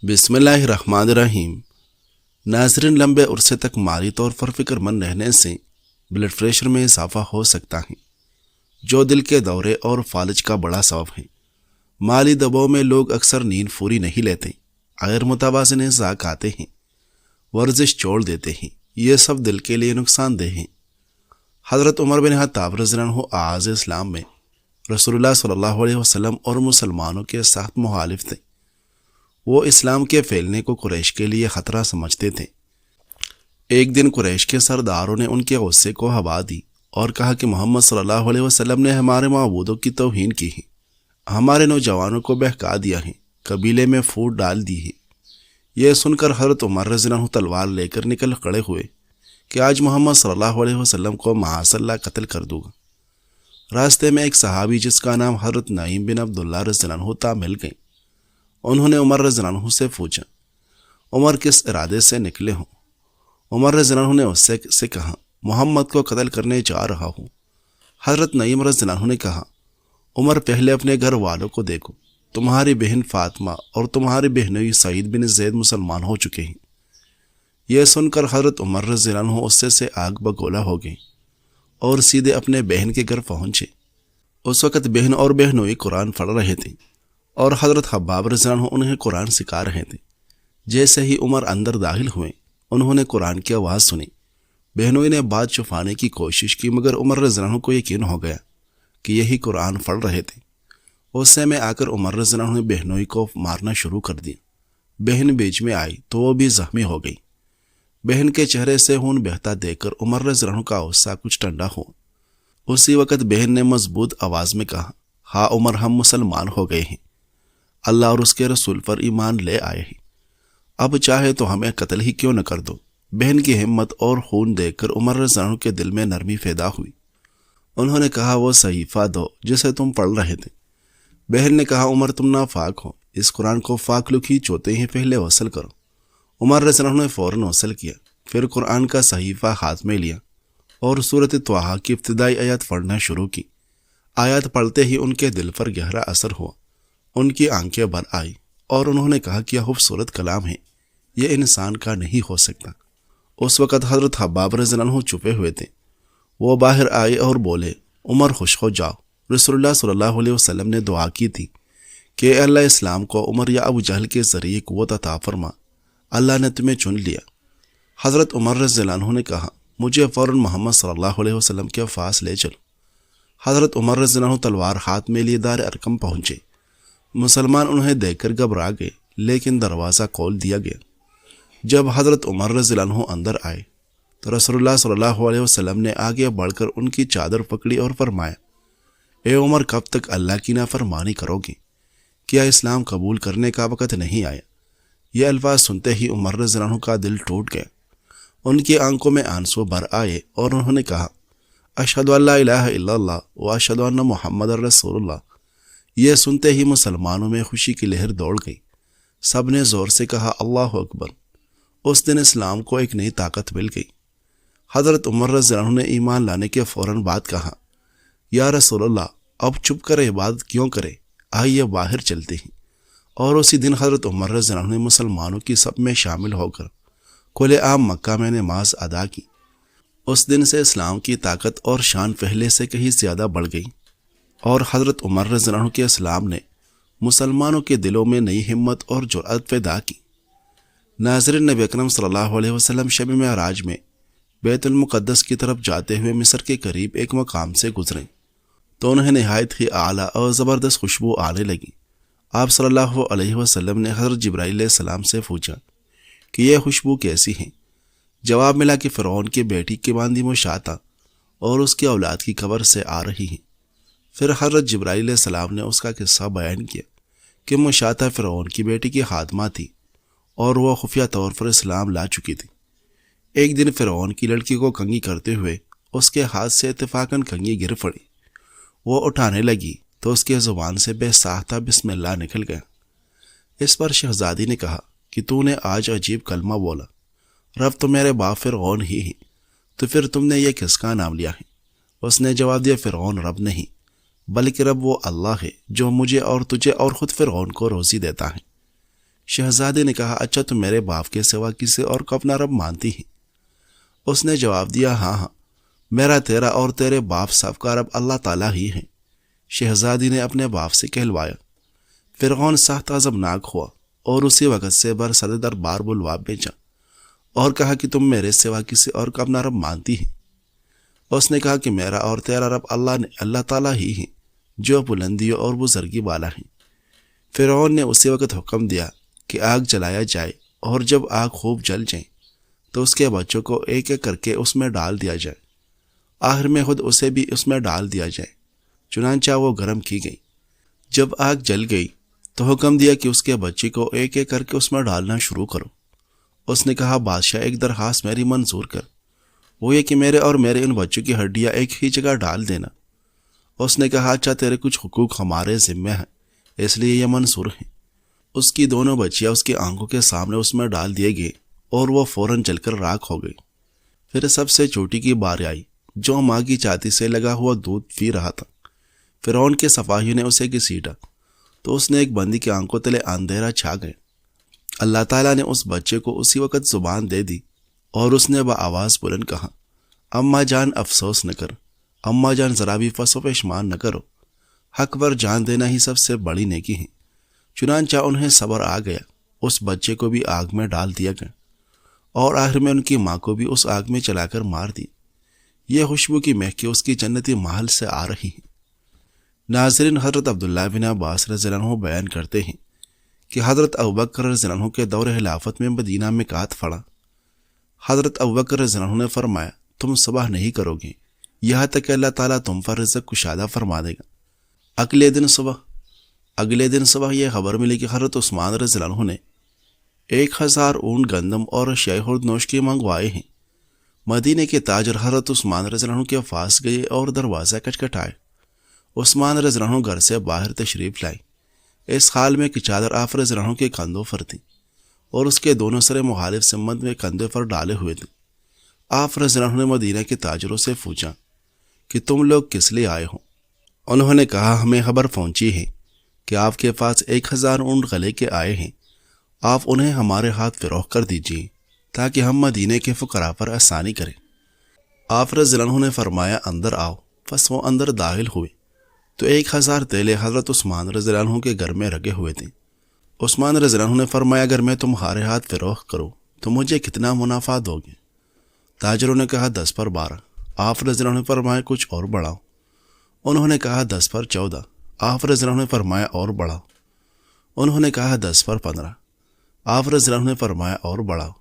بسم اللہ الرحمن الرحیم۔ ناظرین، لمبے عرصے تک مالی طور پر فکر مند رہنے سے بلڈ پریشر میں اضافہ ہو سکتا ہے، جو دل کے دورے اور فالج کا بڑا سبب ہے۔ مالی دباؤ میں لوگ اکثر نیند پوری نہیں لیتے، غیر متوازن غذا کھاتے ہیں، ورزش چھوڑ دیتے ہیں، یہ سب دل کے لیے نقصان دہ ہیں۔ حضرت عمر بن خطاب رضی اللہ عنہ آغاز اسلام میں رسول اللہ صلی اللہ علیہ وسلم اور مسلمانوں کے سخت مخالف تھے۔ وہ اسلام کے پھیلنے کو قریش کے لیے خطرہ سمجھتے تھے۔ ایک دن قریش کے سرداروں نے ان کے غصے کو ہوا دی اور کہا کہ محمد صلی اللہ علیہ وسلم نے ہمارے معبودوں کی توہین کی ہے، ہمارے نوجوانوں کو بہکا دیا ہے، قبیلے میں پھوٹ ڈال دی ہے۔ یہ سن کر حضرت عمر رضی اللہ عنہ تلوار لے کر نکل کھڑے ہوئے کہ آج محمد صلی اللہ علیہ وسلم کو معاذ اللہ قتل کر دوں گا۔ راستے میں ایک صحابی جس کا نام حضرت نعیم بن عبداللہ رضی اللہ عنہ تھا مل گئے۔ انہوں نے عمر رضی اللہ عنہ سے پوچھا، عمر کس ارادے سے نکلے ہوں؟ عمر رضی اللہ عنہ نے اس سے کہا، محمد کو قتل کرنے جا رہا ہوں۔ حضرت نعیم رضی اللہ عنہ نے کہا، عمر پہلے اپنے گھر والوں کو دیکھو، تمہاری بہن فاطمہ اور تمہاری بہنوئی سعید بن زید مسلمان ہو چکے ہیں۔ یہ سن کر حضرت عمر رضی اللہ عنہ غصے سے آگ بگولا ہو گئے اور سیدھے اپنے بہن کے گھر پہنچے۔ اس وقت بہن اور بہنوئی قرآن پڑھ رہے تھے اور حضرت حباب رضی اللہ عنہ انہیں قرآن سکھا رہے تھے۔ جیسے ہی عمر اندر داخل ہوئے، انہوں نے قرآن کی آواز سنی۔ بہنوئی نے بات چھپانے کی کوشش کی، مگر عمر رضی اللہ عنہ کو یقین ہو گیا کہ یہی قرآن پڑھ رہے تھے۔ غصے میں آ کر عمر رضی اللہ عنہ نے بہنوئی کو مارنا شروع کر دیا۔ بہن بیچ میں آئی تو وہ بھی زخمی ہو گئی۔ بہن کے چہرے سے خون بہتا دیکھ کر عمر رضی اللہ عنہ کا غصہ کچھ ٹھنڈا ہوا۔ اسی وقت بہن نے مضبوط آواز میں کہا، ہاں عمر، ہم مسلمان ہو گئے ہیں، اللہ اور اس کے رسول پر ایمان لے آئے ہیں، اب چاہے تو ہمیں قتل ہی کیوں نہ کر دو۔ بہن کی ہمت اور خون دیکھ کر عمر رضی اللہ عنہ کے دل میں نرمی پیدا ہوئی۔ انہوں نے کہا، وہ صحیفہ دو جسے تم پڑھ رہے تھے۔ بہن نے کہا، عمر تم ناپاک ہو، اس قرآن کو پاک لوگ ہی چوتے ہیں، پہلے غسل کرو۔ عمر رضی اللہ عنہ نے فوراً غسل کیا، پھر قرآن کا صحیفہ ہاتھ میں لیا اور سورۃ طٰہٰ کی ابتدائی آیات پڑھنا شروع کی۔ آیات پڑھتے ہی ان کے دل پر گہرا اثر ہوا، ان کی آنکھیں بھر آئی اور انہوں نے کہا کہ یہ خوبصورت کلام ہے، یہ انسان کا نہیں ہو سکتا۔ اس وقت حضرت حباب رضی اللہ عنہ چھپے ہوئے تھے۔ وہ باہر آئے اور بولے، عمر خوش ہو جاؤ، رسول اللہ صلی اللہ علیہ وسلم نے دعا کی تھی کہ اے اللہ اسلام کو عمر یا ابو جہل کے ذریعے قوت عطا فرما، اللہ نے تمہیں چن لیا۔ حضرت عمر رضی اللہ عنہ نے کہا، مجھے فوراً محمد صلی اللہ علیہ وسلم کے پاس لے چلو۔ حضرت عمر رضی اللہ عنہ تلوار ہاتھ میں لیے دار ارقم پہنچے۔ مسلمان انہیں دیکھ کر گھبرا گئے، لیکن دروازہ کھول دیا گیا۔ جب حضرت عمر رضی اللہ عنہ اندر آئے تو رسول اللہ صلی اللہ علیہ وسلم نے آگے بڑھ کر ان کی چادر پکڑی اور فرمایا، اے عمر، کب تک اللہ کی نافرمانی کرو گے؟ کیا اسلام قبول کرنے کا وقت نہیں آیا؟ یہ الفاظ سنتے ہی عمر رضی اللہ عنہ کا دل ٹوٹ گیا، ان کی آنکھوں میں آنسو بھر آئے اور انہوں نے کہا، اشہد ان لا الہ الا اللہ و اشہد ان محمد رسول اللہ۔ یہ سنتے ہی مسلمانوں میں خوشی کی لہر دوڑ گئی، سب نے زور سے کہا، اللہ اکبر۔ اس دن اسلام کو ایک نئی طاقت مل گئی۔ حضرت عمر رضی اللہ عنہ نے ایمان لانے کے فوراً بعد کہا، یا رسول اللہ، اب چھپ کر عبادت کیوں کرے، آئیے باہر چلتے ہیں۔ اور اسی دن حضرت عمر رضی اللہ عنہ نے مسلمانوں کی صف میں شامل ہو کر کھلے عام مکہ میں نماز ادا کی۔ اس دن سے اسلام کی طاقت اور شان پہلے سے کہیں زیادہ بڑھ گئی، اور حضرت عمر رضی اللہ عنہ کے اسلام نے مسلمانوں کے دلوں میں نئی ہمت اور جرأت پیدا کی۔ ناظرین، نبی اکرم صلی اللہ علیہ وسلم شب معراج میں بیت المقدس کی طرف جاتے ہوئے مصر کے قریب ایک مقام سے گزرے تو انہیں نہایت ہی اعلیٰ اور زبردست خوشبو آنے لگی۔ آپ صلی اللہ علیہ وسلم نے حضرت جبرائیل علیہ السلام سے پوچھا کہ یہ خوشبو کیسی ہے؟ جواب ملا کہ فرعون کی بیٹی کی باندھی مشاطہ اور اس کی اولاد کی قبر سے آ رہی ہیں۔ پھر حضرت جبرائیل علیہ السلام نے اس کا قصہ بیان کیا کہ مشاطہ فرعون کی بیٹی کی خادمہ تھی اور وہ خفیہ طور پر اسلام لا چکی تھی۔ ایک دن فرعون کی لڑکی کو کنگھی کرتے ہوئے اس کے ہاتھ سے اتفاقاً کنگھی گر پڑی۔ وہ اٹھانے لگی تو اس کے زبان سے بے ساختہ بسم اللہ نکل گیا۔ اس پر شہزادی نے کہا کہ تو نے آج عجیب کلمہ بولا، رب تو میرے باپ فرعون ہی ہے، تو پھر تم نے یہ کس کا نام لیا ہے؟ اس نے جواب دیا، فرعون رب نہیں بلکہ رب وہ اللہ ہے جو مجھے اور تجھے اور خود فرعون کو روزی دیتا ہے۔ شہزادی نے کہا اچھا تم میرے باپ کے سوا کسی اور کو اپنا رب مانتی ہیں؟ اس نے جواب دیا ہاں، میرا تیرا اور تیرے باپ سب کا رب اللہ تعالیٰ ہی ہے۔ شہزادی نے اپنے باپ سے کہلوایا۔ فرعون سخت غضبناک ہوا اور اسی وقت سے برسر دربار بلوا بھیجا اور کہا کہ تم میرے سوا کسی اور کو اپنا رب مانتی ہیں؟ اس نے کہا کہ میرا اور تیرا رب اللہ تعالیٰ ہی ہے جو بلندیوں اور بزرگی والا ہے۔ فرعون نے اسی وقت حکم دیا کہ آگ جلایا جائے، اور جب آگ خوب جل جائے تو اس کے بچوں کو ایک ایک کر کے اس میں ڈال دیا جائے، آخر میں خود اسے بھی اس میں ڈال دیا جائے۔ چنانچہ وہ گرم کی گئی۔ جب آگ جل گئی تو حکم دیا کہ اس کے بچے کو ایک ایک کر کے اس میں ڈالنا شروع کرو۔ اس نے کہا بادشاہ ایک درخواست میری منظور کر، وہ یہ کہ میرے اور میرے ان بچوں کی ہڈیاں ایک ہی جگہ ڈال دینا۔ اس نے کہا اچھا تیرے کچھ حقوق ہمارے ذمہ ہیں اس لیے یہ منظور ہے۔ اس کی دونوں بچیاں اس کی آنکھوں کے سامنے اس میں ڈال دیے گئے اور وہ فوراً جل کر راکھ ہو گئی۔ پھر سب سے چھوٹی کی باری آئی جو ماں کی چھاتی سے لگا ہوا دودھ پی رہا تھا۔ فرعون کے سپاہیوں نے اسے گھسیٹا تو اس نے ایک بندی کی آنکھوں تلے اندھیرا چھا گئے۔ اللہ تعالیٰ نے اس بچے کو اسی وقت زبان دے دی اور اس نے بآواز بلند کہا اماں جان افسوس نہ کر، اماں جان ذرا بھی فس و پشمان نہ کرو، حق پر جان دینا ہی سب سے بڑی نیکی ہے۔ چنانچہ انہیں صبر آ گیا، اس بچے کو بھی آگ میں ڈال دیا گیا اور آخر میں ان کی ماں کو بھی اس آگ میں چلا کر مار دی۔ یہ خوشبو کی مہک اس کی جنتی محل سے آ رہی ہے۔ ناظرین، حضرت عبداللہ بن عباس رضی اللہ عنہ بیان کرتے ہیں کہ حضرت ابوبکر رضی اللہ عنہ کے دور خلافت میں مدینہ میں قحط پڑا۔ حضرت ابوبکر رضی اللہ عنہ نے فرمایا تم صبح نہیں کرو گے یہاں تک کہ اللہ تعالیٰ تم پر رزق کشادہ فرما دے گا۔ اگلے دن صبح یہ خبر ملی کہ حضرت عثمان رضی اللہ عنہ نے 1000 اونٹ گندم اور اشیاء خرد نوش کے منگوائے ہیں۔ مدینے کے تاجر حضرت عثمان رضی اللہ عنہ کے پاس گئے اور دروازہ کھٹکھٹائے۔ عثمان رضی اللہ عنہ گھر سے باہر تشریف لائے، اس حال میں کہ چادر آپ رضی اللہ عنہ کے کندھوں پر تھی اور اس کے دونوں سرے مخالف سمت میں کندھے پر ڈالے ہوئے تھے۔ آپ رضی اللہ عنہ نے مدینہ کے تاجروں سے پوچھا کہ تم لوگ کس لیے آئے ہو؟ انہوں نے کہا ہمیں خبر پہنچی ہے کہ آپ کے پاس 1000 اونٹ غلے کے آئے ہیں، آپ انہیں ہمارے ہاتھ فروخت کر دیجیے تاکہ ہم مدینے کے فقراء پر آسانی کریں۔ آپ رضی اللہ عنہ نے فرمایا اندر آؤ۔ پس وہ اندر داخل ہوئے تو 1000 تیلے حضرت عثمان رضی اللہ عنہ کے گھر میں رکھے ہوئے تھے۔ عثمان رضی اللہ عنہ نے فرمایا اگر میں تمہارے ہاتھ فروخت کروں تو مجھے کتنا منافع دو گے؟ تاجروں نے کہا 10 پر 12۔ آپ رضی اللہ عنہ نے فرمایا کچھ اور بڑھاؤ۔ انہوں نے کہا 10 پر 14۔ آپ رضی اللہ عنہ نے فرمایا اور بڑھاؤ۔ انہوں نے کہا 10 پر 15۔ آپ رضی اللہ عنہ نے فرمایا اور بڑھاؤ۔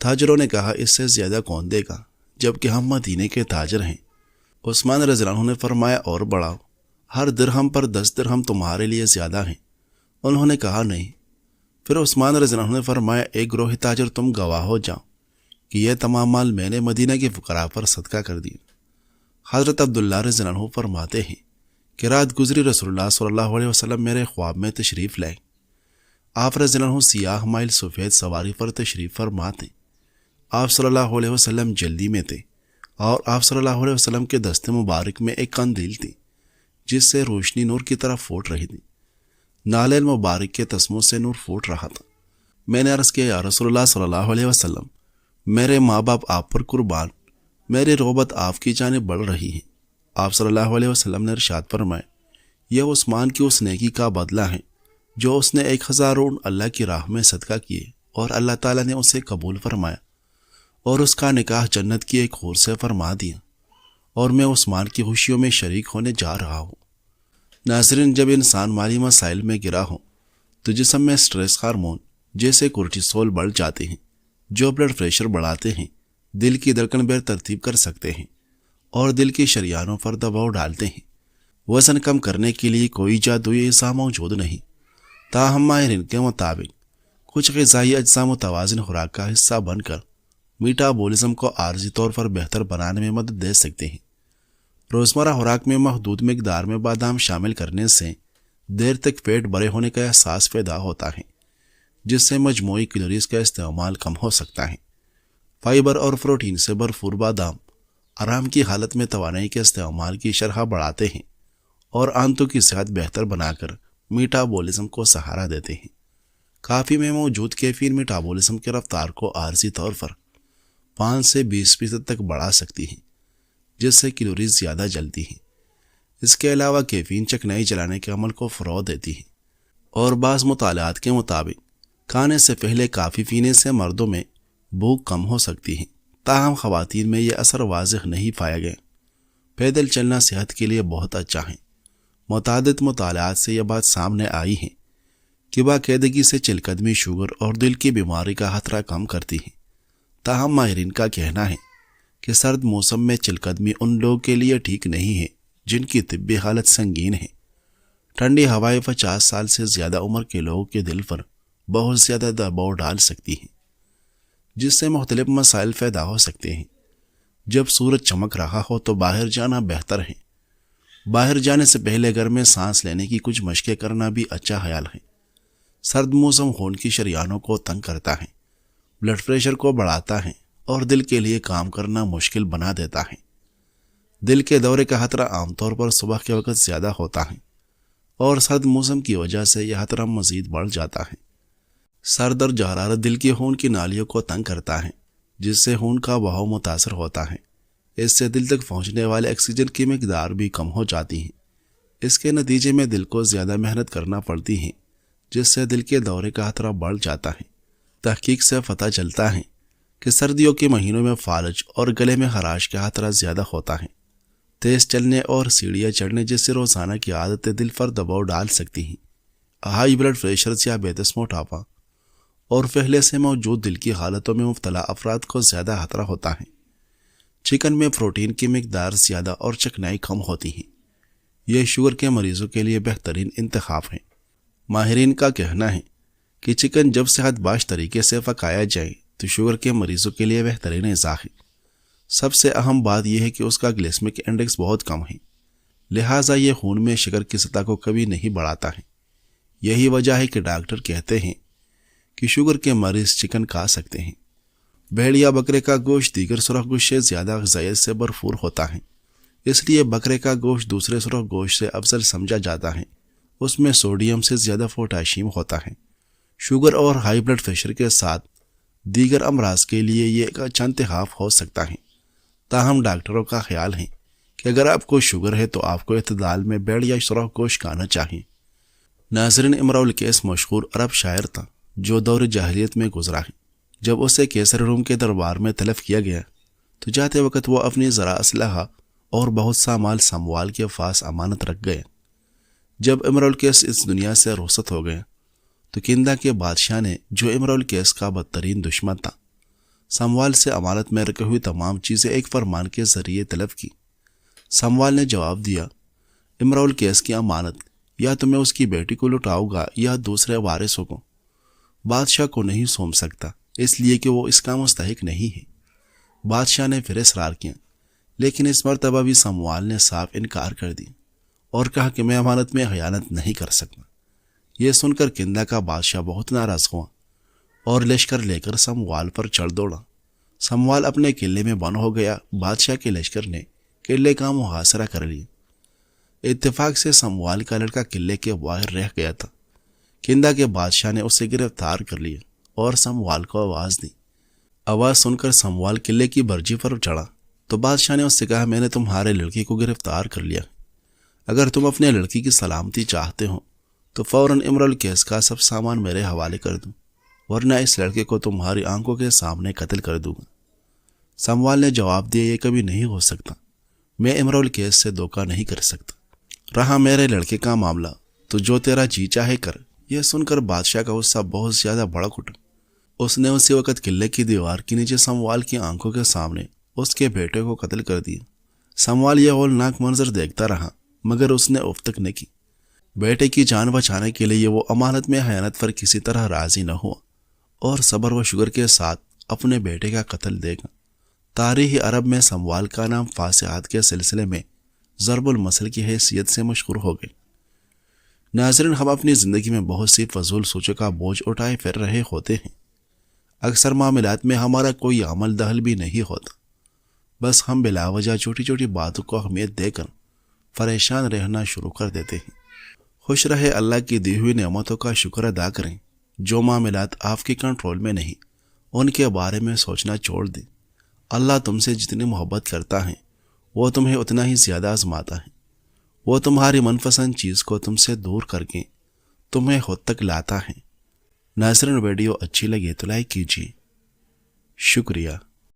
تاجروں نے کہا اس سے زیادہ کون دے گا جبکہ ہم مدینے کے تاجر ہیں؟ عثمان رضی اللہ عنہ نے فرمایا اور بڑھاؤ، ہر درہم پر 10 درہم تمہارے لیے زیادہ ہیں۔ انہوں نے کہا نہیں۔ پھر عثمان رضی اللہ عنہ نے فرمایا ایک گروہ تاجر تم گواہ ہو جاؤ کہ یہ تمام مال میں نے مدینہ کے فقراء پر صدقہ کر دیا۔ حضرت عبداللہ رضی اللہ عنہ فرماتے ہیں کہ رات گزری رسول اللہ صلی اللہ علیہ وسلم میرے خواب میں تشریف لائے۔ آپ رضی اللہ عنہ سیاہ مائل سفید سواری پر تشریف فرما تھے۔ آپ صلی اللہ علیہ وسلم جلدی میں تھے اور آپ صلی اللہ علیہ وسلم کے دست مبارک میں ایک قندیل تھی جس سے روشنی نور کی طرف پھوٹ رہی تھی۔ نالین مبارک کے تسموں سے نور پھوٹ رہا تھا۔ میں نے عرض کیا یا رسول اللہ صلی اللہ علیہ وسلم، میرے ماں باپ آپ پر قربان، میری رغبت آپ کی جانب بڑھ رہی ہے۔ آپ صلی اللہ علیہ وسلم نے ارشاد فرمایا یہ عثمان کی اس نیکی کا بدلہ ہے جو اس نے 1000 اونٹ اللہ کی راہ میں صدقہ کیے اور اللہ تعالیٰ نے اسے قبول فرمایا اور اس کا نکاح جنت کی ایک حور سے فرما دیا، اور میں عثمان کی خوشیوں میں شریک ہونے جا رہا ہوں۔ ناظرین، جب انسان مالی مسائل میں گرا ہو تو جسم میں سٹریس ہارمون جیسے کورٹیسول بڑھ جاتے ہیں جو بلڈ پریشر بڑھاتے ہیں، دل کی دھڑکن بے ترتیب کر سکتے ہیں اور دل کی شریانوں پر دباؤ ڈالتے ہیں۔ وزن کم کرنے کے لیے کوئی جادوئی اجزاء موجود نہیں، تاہم ماہرین کے مطابق کچھ غذائی اجزاء متوازن خوراک کا حصہ بن کر میٹابولزم کو عارضی طور پر بہتر بنانے میں مدد دے سکتے ہیں۔ روزمرہ خوراک میں محدود مقدار میں بادام شامل کرنے سے دیر تک پیٹ بھرے ہونے کا احساس پیدا ہوتا ہے، جس سے مجموعی کیلوریز کا استعمال کم ہو سکتا ہے۔ فائبر اور پروٹین سے بھرپور بادام آرام کی حالت میں توانائی کے استعمال کی شرح بڑھاتے ہیں اور آنتوں کی صحت بہتر بنا کر میٹابولزم کو سہارا دیتے ہیں۔ کافی میں موجود کیفین میٹابولزم کی رفتار کو عارضی طور پر 5 سے 20% تک بڑھا سکتی ہے، جس سے کیلوریز زیادہ جلتی ہیں۔ اس کے علاوہ کیفین چکنائی جلانے کے عمل کو فروغ دیتی ہے، اور بعض مطالعات کے مطابق کھانے سے پہلے کافی پینے سے مردوں میں بھوک کم ہو سکتی ہے، تاہم خواتین میں یہ اثر واضح نہیں پایا گیا۔ پیدل چلنا صحت کے لیے بہت اچھا ہے۔ متعدد مطالعات سے یہ بات سامنے آئی ہے کہ باقاعدگی سے چل قدمی شوگر اور دل کی بیماری کا خطرہ کم کرتی ہے۔ تاہم ماہرین کا کہنا ہے کہ سرد موسم میں چل قدمی ان لوگوں کے لیے ٹھیک نہیں ہے جن کی طبی حالت سنگین ہے۔ ٹھنڈی ہوائیں 50 سال سے زیادہ عمر کے لوگوں کے دل پر بہت زیادہ دباؤ ڈال سکتی ہیں، جس سے مختلف مسائل پیدا ہو سکتے ہیں۔ جب سورج چمک رہا ہو تو باہر جانا بہتر ہے۔ باہر جانے سے پہلے گھر میں سانس لینے کی کچھ مشقیں کرنا بھی اچھا خیال ہے۔ سرد موسم خون کی شریانوں کو تنگ کرتا ہے، بلڈ پریشر کو بڑھاتا ہے اور دل کے لیے کام کرنا مشکل بنا دیتا ہے۔ دل کے دورے کا خطرہ عام طور پر صبح کے وقت زیادہ ہوتا ہے، اور سرد موسم کی وجہ سے یہ خطرہ مزید بڑھ جاتا ہے۔ سرد اور حرارت دل کی خون کی نالیوں کو تنگ کرتا ہے، جس سے خون کا بہاؤ متاثر ہوتا ہے۔ اس سے دل تک پہنچنے والے آکسیجن کی مقدار بھی کم ہو جاتی ہے۔ اس کے نتیجے میں دل کو زیادہ محنت کرنا پڑتی ہے، جس سے دل کے دورے کا خطرہ بڑھ جاتا ہے۔ تحقیق سے پتہ چلتا ہے کہ سردیوں کے مہینوں میں فالج اور گلے میں خراش کا خطرہ زیادہ ہوتا ہے۔ تیز چلنے اور سیڑھیاں چڑھنے جیسے روزانہ کی عادتیں دل پر دباؤ ڈال سکتی ہیں۔ ہائی بلڈ پریشر، ذیابیطس، موٹاپا اور پہلے سے موجود دل کی حالتوں میں مبتلا افراد کو زیادہ خطرہ ہوتا ہے۔ چکن میں پروٹین کی مقدار زیادہ اور چکنائی کم ہوتی ہے۔ یہ شوگر کے مریضوں کے لیے بہترین انتخاب ہے۔ ماہرین کا کہنا ہے کہ چکن جب صحت بخش طریقے سے پکایا جائے تو شوگر کے مریضوں کے لیے بہترین غذا ہے۔ سب سے اہم بات یہ ہے کہ اس کا گلیسیمک انڈیکس بہت کم ہے، لہٰذا یہ خون میں شکر کی سطح کو کبھی نہیں بڑھاتا ہے۔ یہی وجہ ہے کہ ڈاکٹر کہتے ہیں کہ شوگر کے مریض چکن کھا سکتے ہیں۔ بھیڑیا بکرے کا گوشت دیگر سرخ گوشت سے زیادہ غذائیت سے بھرپور ہوتا ہے، اس لیے بکرے کا گوشت دوسرے سرخ گوشت سے افضل سمجھا جاتا ہے۔ اس میں سوڈیم سے زیادہ پوٹاشیم ہوتا ہے۔ شوگر اور ہائی بلڈ پریشر کے ساتھ دیگر امراض کے لیے یہ ایک اچھا انتخاب ہو سکتا ہے۔ تاہم ڈاکٹروں کا خیال ہے کہ اگر آپ کو شوگر ہے تو آپ کو اعتدال میں بیڑ یا سرخ گوشت کھانا چاہیے۔ ناظرین، امرؤ القیس مشہور عرب شاعر تھا جو دور جاہلیت میں گزرا ہے۔ جب اسے کیسر روم کے دربار میں طلب کیا گیا تو جاتے وقت وہ اپنی ذرا اسلحہ اور بہت سا مال سموال کے پاس امانت رکھ گئے۔ جب امرؤ القیس اس دنیا سے رخصت ہو گیا تو کندہ کے بادشاہ نے، جو امرؤ القیس کا بدترین دشمن تھا، سموال سے امانت میں رکھی ہوئی تمام چیزیں ایک فرمان کے ذریعے طلب کی۔ سموال نے جواب دیا، امرؤ القیس کی امانت یا تو میں اس کی بیٹی کو لٹاؤں گا یا دوسرے وارثوں کو۔ بادشاہ کو نہیں سونپ سکتا، اس لیے کہ وہ اس کا مستحق نہیں ہے۔ بادشاہ نے پھر اصرار کیا، لیکن اس مرتبہ بھی سموال نے صاف انکار کر دیا اور کہا کہ میں امانت میں خیانت نہیں کر سکتا۔ یہ سن کر کندہ کا بادشاہ بہت ناراض ہوا اور لشکر لے کر سموال پر چڑھ دوڑا۔ سموال اپنے قلعے میں بند ہو گیا۔ بادشاہ کے لشکر نے قلعے کا محاصرہ کر لیا۔ اتفاق سے سموال کا لڑکا قلعے کے باہر رہ گیا تھا۔ کندہ کے بادشاہ نے اسے گرفتار کر لیا اور سموال کو آواز دی۔ آواز سن کر سموال قلعے کی برجی پر چڑھا تو بادشاہ نے اس سے کہا، میں نے تمہارے لڑکی کو گرفتار کر لیا۔ اگر تم اپنے لڑکی کی سلامتی چاہتے ہو تو فوراً امرؤ القیس کا سب سامان میرے حوالے کر دو، ورنہ اس لڑکے کو تمہاری آنکھوں کے سامنے قتل کر دوں گا۔ سموال نے جواب دیا، یہ کبھی نہیں ہو سکتا، میں امرؤ القیس سے دھوکہ نہیں کر سکتا۔ رہا میرے لڑکے کا معاملہ تو جو تیرا جی چاہے کر۔ یہ سن کر بادشاہ کا غصہ بہت زیادہ بڑک اٹھا۔ اس نے اسی وقت قلعے کی دیوار کے نیچے سموال کی آنکھوں کے سامنے اس کے بیٹے کو قتل کر دیا۔ سموال یہ ہولناک منظر دیکھتا رہا مگر اس نے اف تک نہ کی۔ بیٹے کی جان بچانے کے لیے وہ امانت میں خیانت پر کسی طرح راضی نہ ہوا اور صبر و شکر کے ساتھ اپنے بیٹے کا قتل دے گا۔ تاریخ عرب میں سموال کا نام فاسعات کے سلسلے میں ضرب المثل کی حیثیت سے مشہور ہو گئے۔ ناظرین، ہم اپنی زندگی میں بہت سی فضول سوچوں کا بوجھ اٹھائے پھر رہے ہوتے ہیں۔ اکثر معاملات میں ہمارا کوئی عمل دخل بھی نہیں ہوتا، بس ہم بلا وجہ چھوٹی چھوٹی باتوں کو اہمیت دے کر پریشان رہنا شروع کر دیتے ہیں۔ خوش رہے، اللہ کی دی ہوئی نعمتوں کا شکر ادا کریں جو معاملات آپ کے کنٹرول میں نہیں ان کے بارے میں سوچنا چھوڑ دیں۔ اللہ تم سے جتنی محبت کرتا ہے وہ تمہیں اتنا ہی زیادہ آزماتا ہے۔ وہ تمہاری من پسند چیز کو تم سے دور کر کے تمہیں خود تک لاتا ہے۔ ناظرین، ویڈیو اچھی لگے تو لائک کیجیے۔ شکریہ۔